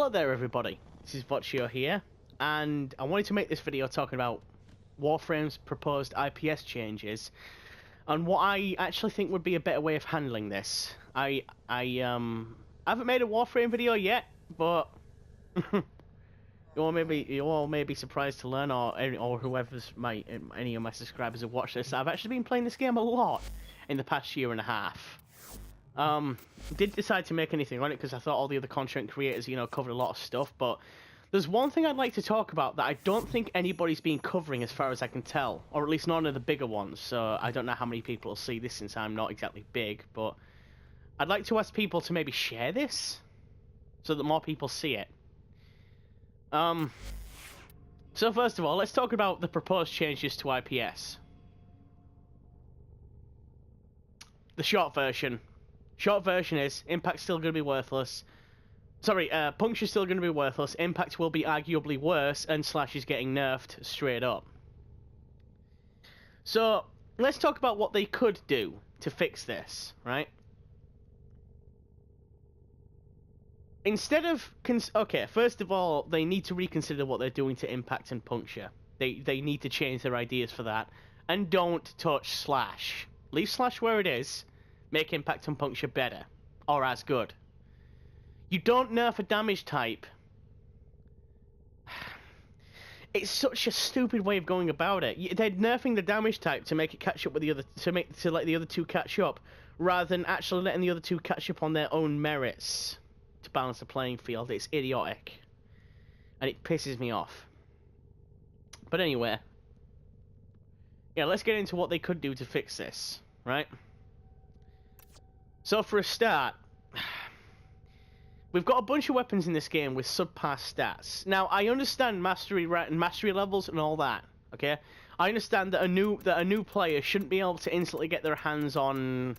Hello there everybody, this is Voccio here, and I wanted to make this video talking about Warframe's proposed IPS changes, and what I actually think would be a better way of handling this. I haven't made a Warframe video yet, but you all may be surprised to learn, or any of my subscribers have watched this. I've actually been playing this game a lot in the past year and a half. Didn't decide to make anything on it because I thought all the other content creators, covered a lot of stuff, but there's one thing I'd like to talk about that I don't think anybody's been covering as far as I can tell, or at least none of the bigger ones, so I don't know how many people will see this since I'm not exactly big, but I'd like to ask people to maybe share this so that more people see it. So first of all, let's talk about the proposed changes to IPS. The short version. Short version is, Impact's still going to be worthless. Sorry, Puncture's still going to be worthless, Impact will be arguably worse, and Slash is getting nerfed straight up. So, let's talk about what they could do to fix this, right? Instead of... okay, first of all, they need to reconsider what they're doing to Impact and Puncture. They need to change their ideas for that. And don't touch Slash. Leave Slash where it is. Make Impact and Puncture better, or as good. You don't nerf a damage type. It's such a stupid way of going about it. They're nerfing the damage type to make it catch up with the other, to let the other two catch up, rather than actually letting the other two catch up on their own merits to balance the playing field. It's idiotic, and it pisses me off. But anyway, yeah, let's get into what they could do to fix this, right? So for a start, we've got a bunch of weapons in this game with subpar stats. Now, I understand mastery levels and all that, okay? I understand that a new player shouldn't be able to instantly get their hands on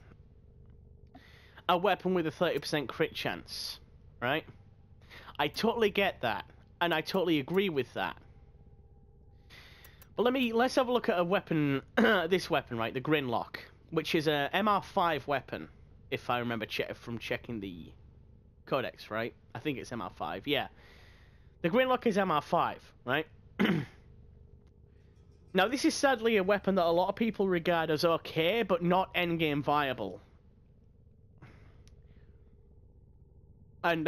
a weapon with a 30% crit chance, right? I totally get that, and I totally agree with that. But let's have a look at a weapon, this weapon, right, the Grinlock, which is a MR5 weapon. If I remember from checking the codex, right? I think it's MR5, yeah. The Grinlock is MR5, right? Now, this is sadly a weapon that a lot of people regard as okay, but not endgame viable. And,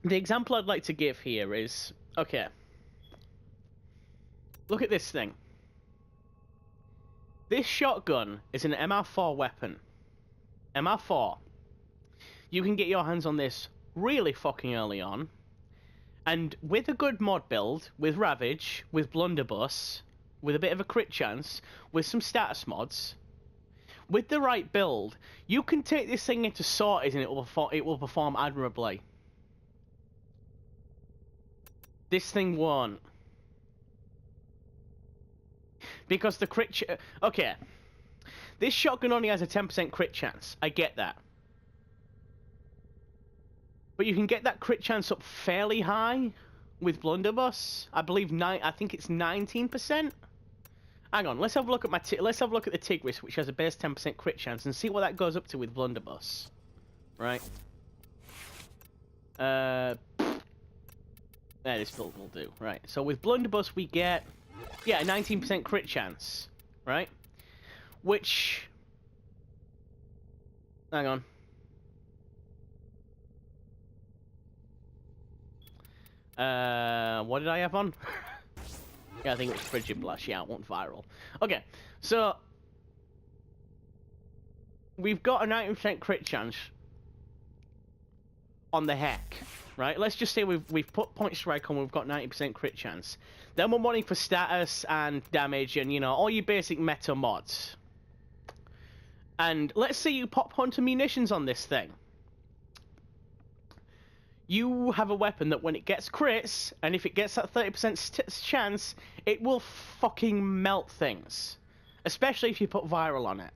the example I'd like to give here is, okay, look at this thing. This shotgun is an MR4 weapon. MR4. You can get your hands on this really fucking early on. And with a good mod build, with Ravage, with Blunderbuss, with a bit of a crit chance, with some status mods, with the right build, you can take this thing into sorties and it will perform admirably. This thing won't. Because the crit... okay. This shotgun only has a 10% crit chance. I get that. But you can get that crit chance up fairly high with Blunderbuss. I believe I think it's 19%. Hang on, let's have a look at let's have a look at the Tigris, which has a base 10% crit chance, and see what that goes up to with Blunderbuss. Right. This build will do. Right. So with Blunderbuss we get... yeah, a 19% crit chance, right? Which... hang on. What did I have on? Yeah, I think it was Frigid Blast. Yeah, it went viral. Okay, so... we've got a 19% crit chance on the Heck, right? Let's just say we've put Point Strike on, we've got 90% crit chance. Then we're wanting for status and damage and, all your basic meta mods. And let's say you pop onto munitions on this thing. You have a weapon that when it gets crits, and if it gets that 30% chance, it will fucking melt things. Especially if you put viral on it.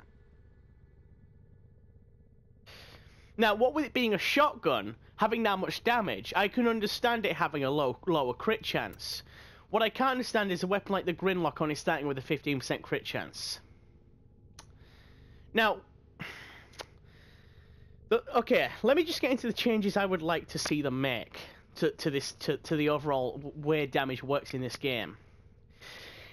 Now, what with it being a shotgun, having that much damage, I can understand it having a lower crit chance. What I can't understand is a weapon like the Grinlock only starting with a 15% crit chance. Now, Okay, let me just get into the changes I would like to see them make to the overall way damage works in this game.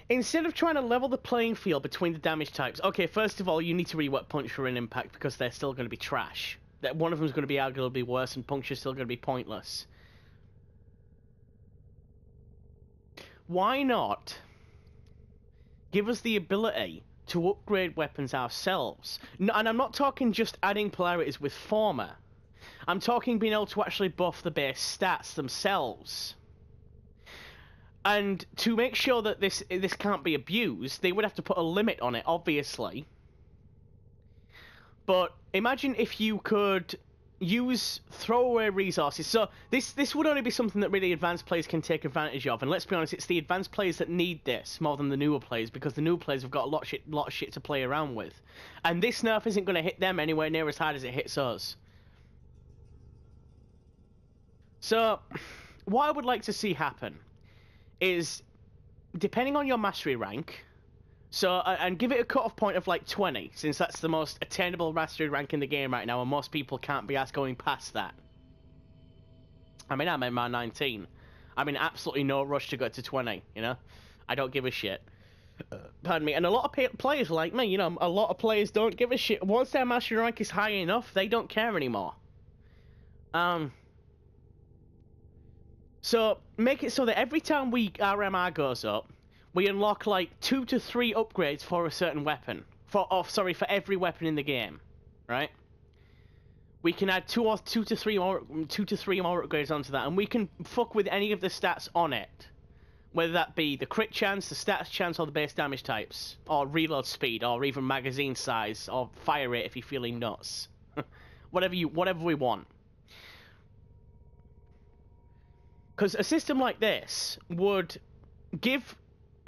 Instead of trying to level the playing field between the damage types, okay, first of all, you need to rework Puncture and Impact because they're still going to be trash. That one of them is going to be arguably worse, and Puncture's still going to be pointless. Why not give us the ability to upgrade weapons ourselves? And I'm not talking just adding polarities with Former. I'm talking being able to actually buff the base stats themselves. And to make sure that this can't be abused, they would have to put a limit on it, obviously. But imagine if you could use throwaway resources. So this would only be something that really advanced players can take advantage of. And let's be honest, it's the advanced players that need this more than the newer players, because the newer players have got a lot of shit to play around with. And this nerf isn't going to hit them anywhere near as hard as it hits us. So what I would like to see happen is, depending on your mastery rank, so and give it a cutoff point of like 20, since that's the most attainable mastery rank in the game right now, and most people can't be asked going past that. I mean, I'm in my 19. I'm in absolutely no rush to go to 20, you know? I don't give a shit. Pardon me. And a lot of players like me, you know, a lot of players don't give a shit. Once their mastery rank is high enough, they don't care anymore. So make it so that every time our MR goes up, we unlock like 2 to 3 upgrades for a certain weapon. For every weapon in the game, right? We can add 2 to 3 more upgrades onto that, and we can fuck with any of the stats on it, whether that be the crit chance, the stats chance, or the base damage types, or reload speed, or even magazine size, or fire rate if you're feeling nuts. whatever we want. Because a system like this would give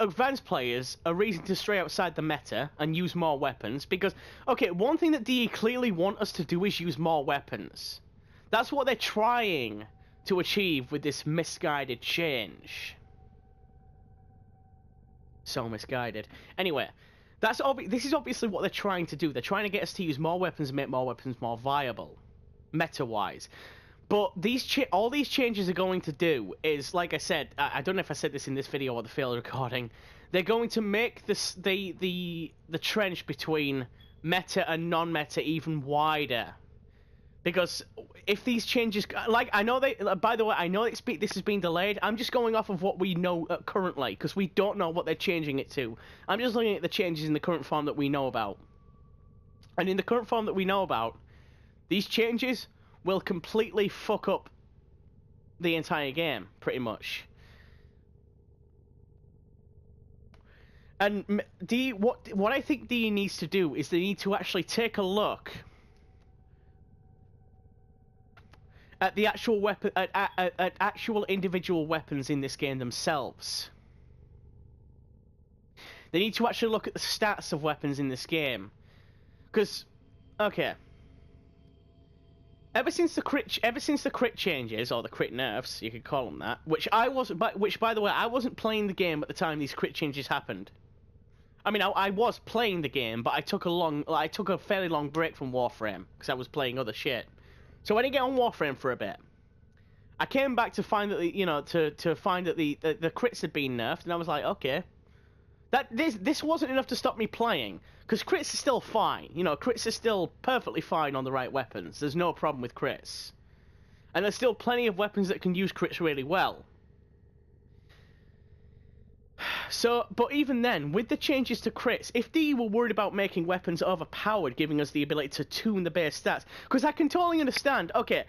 advanced players a reason to stray outside the meta and use more weapons. Because, okay, one thing that DE clearly want us to do is use more weapons. That's what they're trying to achieve with this misguided change. So misguided. Anyway, this is obviously what they're trying to do. They're trying to get us to use more weapons and make more weapons more viable, meta-wise. But all these changes are going to do is, like I said, I don't know if I said this in this video or the failed recording, they're going to make the trench between meta and non-meta even wider. Because if these changes, like, I know by the way, I know this has been delayed. I'm just going off of what we know currently, because we don't know what they're changing it to. I'm just looking at the changes in the current form that we know about. And in the current form that we know about, these changes will completely fuck up the entire game, pretty much. And what I think DE needs to do is they need to actually take a look at the actual weapon, at actual individual weapons in this game themselves. They need to actually look at the stats of weapons in this game, because, okay. Ever since the crit changes, or the crit nerfs, you could call them that, which by the way, I wasn't playing the game at the time these crit changes happened. I mean, I was playing the game, but I took a fairly long break from Warframe because I was playing other shit. So I didn't get on Warframe for a bit. I came back to find that to find that the crits had been nerfed, and I was like, okay, this wasn't enough to stop me playing. Because crits are still fine. You know, crits are still perfectly fine on the right weapons. There's no problem with crits. And there's still plenty of weapons that can use crits really well. So, but even then, with the changes to crits, if DE were worried about making weapons overpowered, giving us the ability to tune the base stats, because I can totally understand, okay,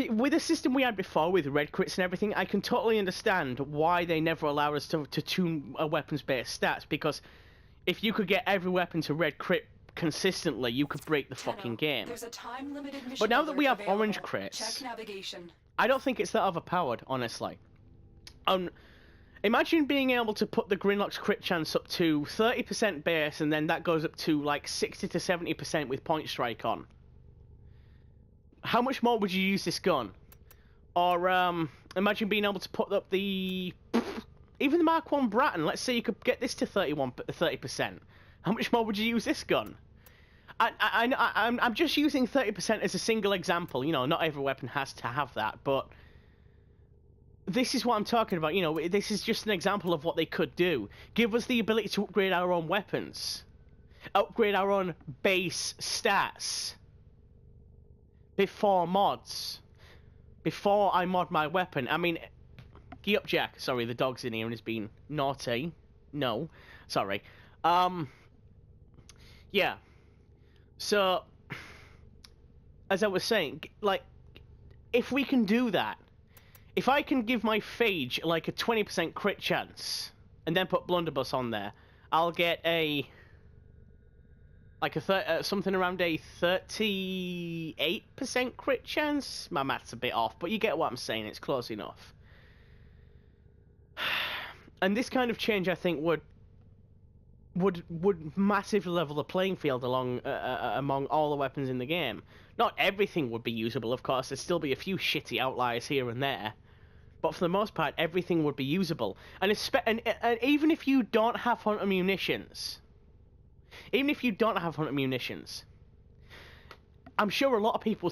with the system we had before, with red crits and everything, I can totally understand why they never allowed us to tune a weapon's base stats, because if you could get every weapon to red crit consistently, you could break the fucking game. But now that we have orange crits, I don't think it's that overpowered, honestly. Imagine being able to put the Grimlock's crit chance up to 30% base, and then that goes up to like 60 to 70% with Point Strike on. How much more would you use this gun? Or imagine being able to put up even the Mark 1 Bratton. Let's say you could get this to 30%. How much more would you use this gun? I'm just using 30% as a single example. You know, not every weapon has to have that, but this is what I'm talking about. You know, this is just an example of what they could do. Give us the ability to upgrade our own weapons, upgrade our own base stats before mods. Before I mod my weapon. I mean, gee up, Jack. Sorry, the dog's in here and has been naughty. No, sorry. Yeah. So, as I was saying, like, if we can do that, if I can give my Phage like a 20% crit chance, and then put Blunderbuss on there, I'll get something around a 38% crit chance. My math's a bit off, but you get what I'm saying. It's close enough. And this kind of change, I think, would massively level the playing field among all the weapons in the game. Not everything would be usable, of course. There'd still be a few shitty outliers here and there, but for the most part, everything would be usable. And even if you don't have hunter munitions, I'm sure a lot of people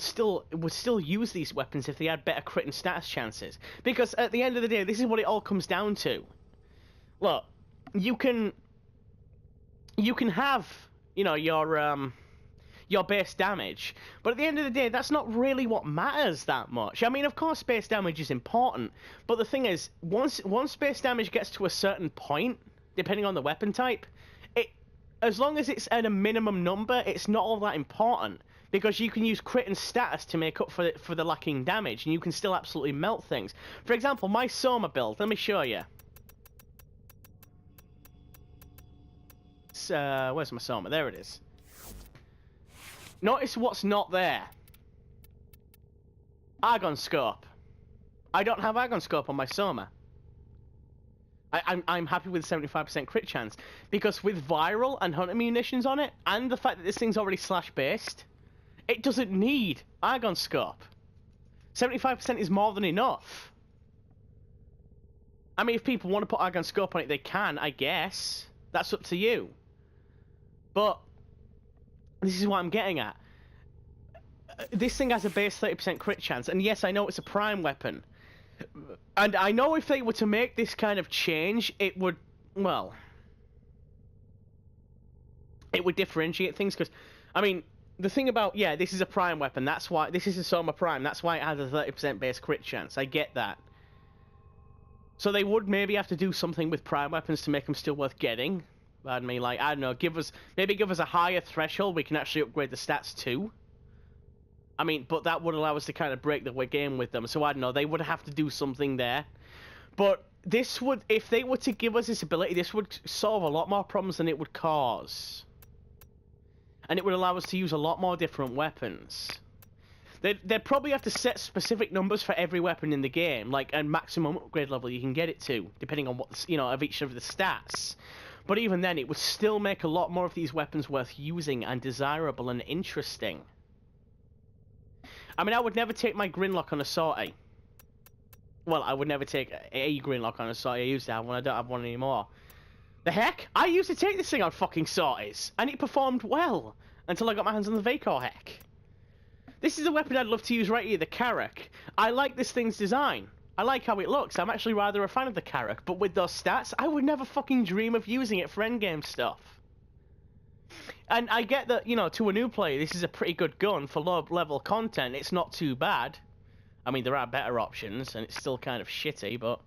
would still use these weapons if they had better crit and status chances. Because at the end of the day, this is what it all comes down to. Look, you can have, you know, your base damage, but at the end of the day, that's not really what matters that much. I mean, of course, base damage is important, but the thing is, once base damage gets to a certain point, depending on the weapon type, as long as it's at a minimum number, it's not all that important, because you can use crit and status to make up for the lacking damage, and you can still absolutely melt things. For example, my Soma build, let me show you. Where's my Soma? There it is. Notice what's not there. Argon Scope. I don't have Argon Scope on my Soma. I'm happy with 75% crit chance, because with Viral and Hunter Munitions on it, and the fact that this thing's already slash-based, it doesn't need Argon Scope. 75% is more than enough. I mean, if people want to put Argon Scope on it, they can, I guess. That's up to you. But this is what I'm getting at. This thing has a base 30% crit chance, and yes, I know it's a prime weapon. And I know if they were to make this kind of change, it would, well, it would differentiate things, because, I mean, the thing about, yeah, this is a prime weapon, that's why, this is a Soma Prime, that's why it has a 30% base crit chance, I get that. So they would maybe have to do something with prime weapons to make them still worth getting. Pardon me, like, I don't know, maybe give us a higher threshold we can actually upgrade the stats to. I mean, but that would allow us to kind of break the game with them, so I don't know, they would have to do something there. But this would, if they were to give us this ability, this would solve a lot more problems than it would cause. And it would allow us to use a lot more different weapons. They'd probably have to set specific numbers for every weapon in the game, like a maximum upgrade level you can get it to, depending on what, you know, of each of the stats. But even then, it would still make a lot more of these weapons worth using and desirable and interesting. I mean, I would never take my Grinlock on a sortie. Well, I would never take a Grinlock on a sortie. I used to have one, I don't have one anymore. The heck? I used to take this thing on fucking sorties, and it performed well, until I got my hands on the Voccio heck. This is a weapon I'd love to use right here, the Carrack. I like this thing's design. I like how it looks. I'm actually rather a fan of the Carrack, but with those stats, I would never fucking dream of using it for endgame stuff. And I get that, you know, to a new player, this is a pretty good gun for low-level content. It's not too bad. I mean, there are better options, and it's still kind of shitty, but...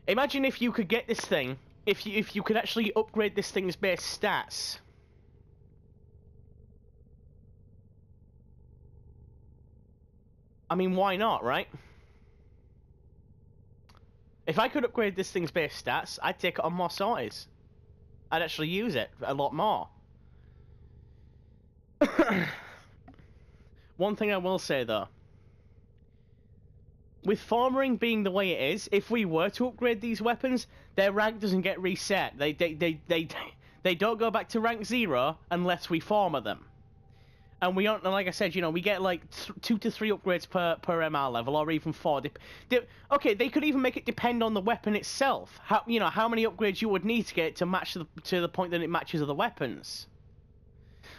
Imagine if you could get this thing, if you could actually upgrade this thing's base stats. I mean, why not, right? If I could upgrade this thing's base stats, I'd take it on more sorties. I'd actually use it a lot more. One thing I will say, though. With Formering being the way it is, if we were to upgrade these weapons, their rank doesn't get reset. They don't go back to rank 0 unless we Former them. And we don't, like I said, you know, we get like 2 to 3 upgrades per MR level, or even 4. Okay, they could even make it depend on the weapon itself. How many upgrades you would need to get it to match to the point that it matches other weapons.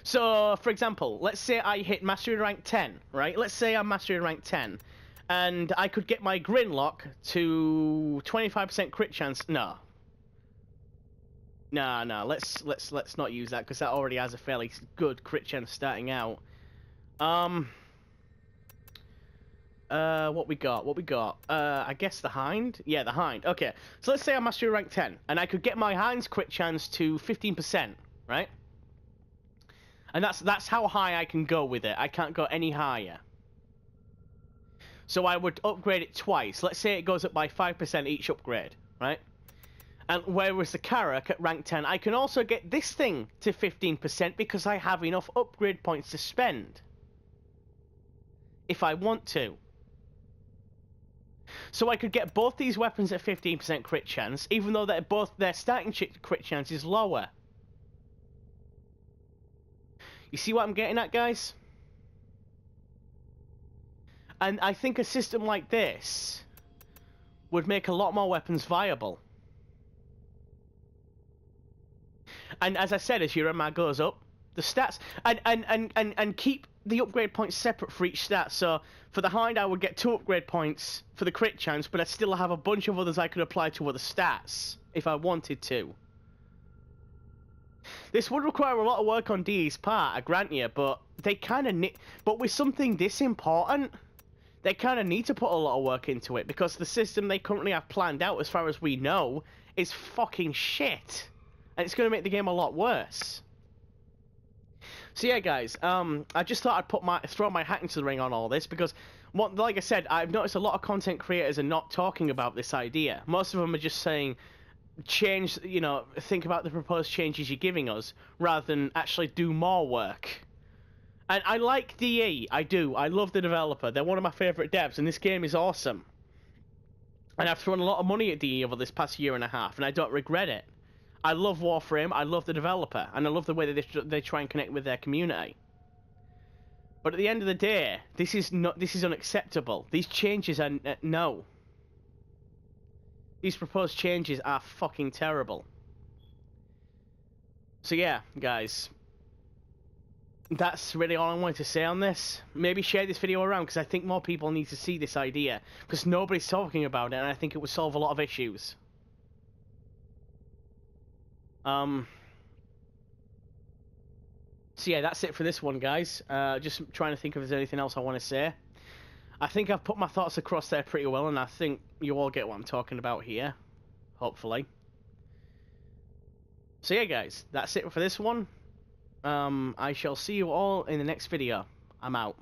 So, for example, let's say I hit Mastery Rank 10, right? Let's say I'm Mastery Rank 10, and I could get my Grinlock to 25% crit chance. No. No, let's not use that, because that already has a fairly good crit chance starting out. What we got? I guess the Hind? Yeah, the Hind. Okay, so let's say I'm Mastery Rank 10, and I could get my Hind's crit chance to 15%, right? And that's how high I can go with it. I can't go any higher. So I would upgrade it twice. Let's say it goes up by 5% each upgrade, right? And whereas the Karak at rank 10, I can also get this thing to 15% because I have enough upgrade points to spend. If I want to. So I could get both these weapons at 15% crit chance, even though their starting crit chance is lower. You see what I'm getting at, guys? And I think a system like this would make a lot more weapons viable. And as I said, as your MR goes up, the stats and keep the upgrade points separate for each stat. So for the Hind, I would get 2 upgrade points for the crit chance, but I still have a bunch of others I could apply to other stats if I wanted to. This would require a lot of work on DE's part, I grant you, but they kind of need. But with something this important, they kind of need to put a lot of work into it, because the system they currently have planned out, as far as we know, is fucking shit, and it's going to make the game a lot worse. So yeah, guys, I just thought I'd throw my hat into the ring on all this, because, like I said, I've noticed a lot of content creators are not talking about this idea. Most of them are just saying, change, think about the proposed changes you're giving us, rather than actually do more work. And I like DE, I do. I love the developer. They're one of my favourite devs, and this game is awesome. And I've thrown a lot of money at DE over this past year and a half, and I don't regret it. I love Warframe, I love the developer, and I love the way that they try and connect with their community. But at the end of the day, this is unacceptable. These changes are no. These proposed changes are fucking terrible. So yeah, guys, that's really all I wanted to say on this. Maybe share this video around, because I think more people need to see this idea, because nobody's talking about it, and I think it would solve a lot of issues. So yeah, that's it for this one, guys. Just trying to think if there's anything else I want to say. I think I've put my thoughts across there pretty well, and I think you all get what I'm talking about here. Hopefully. So yeah, guys, that's it for this one. I shall see you all in the next video. I'm out.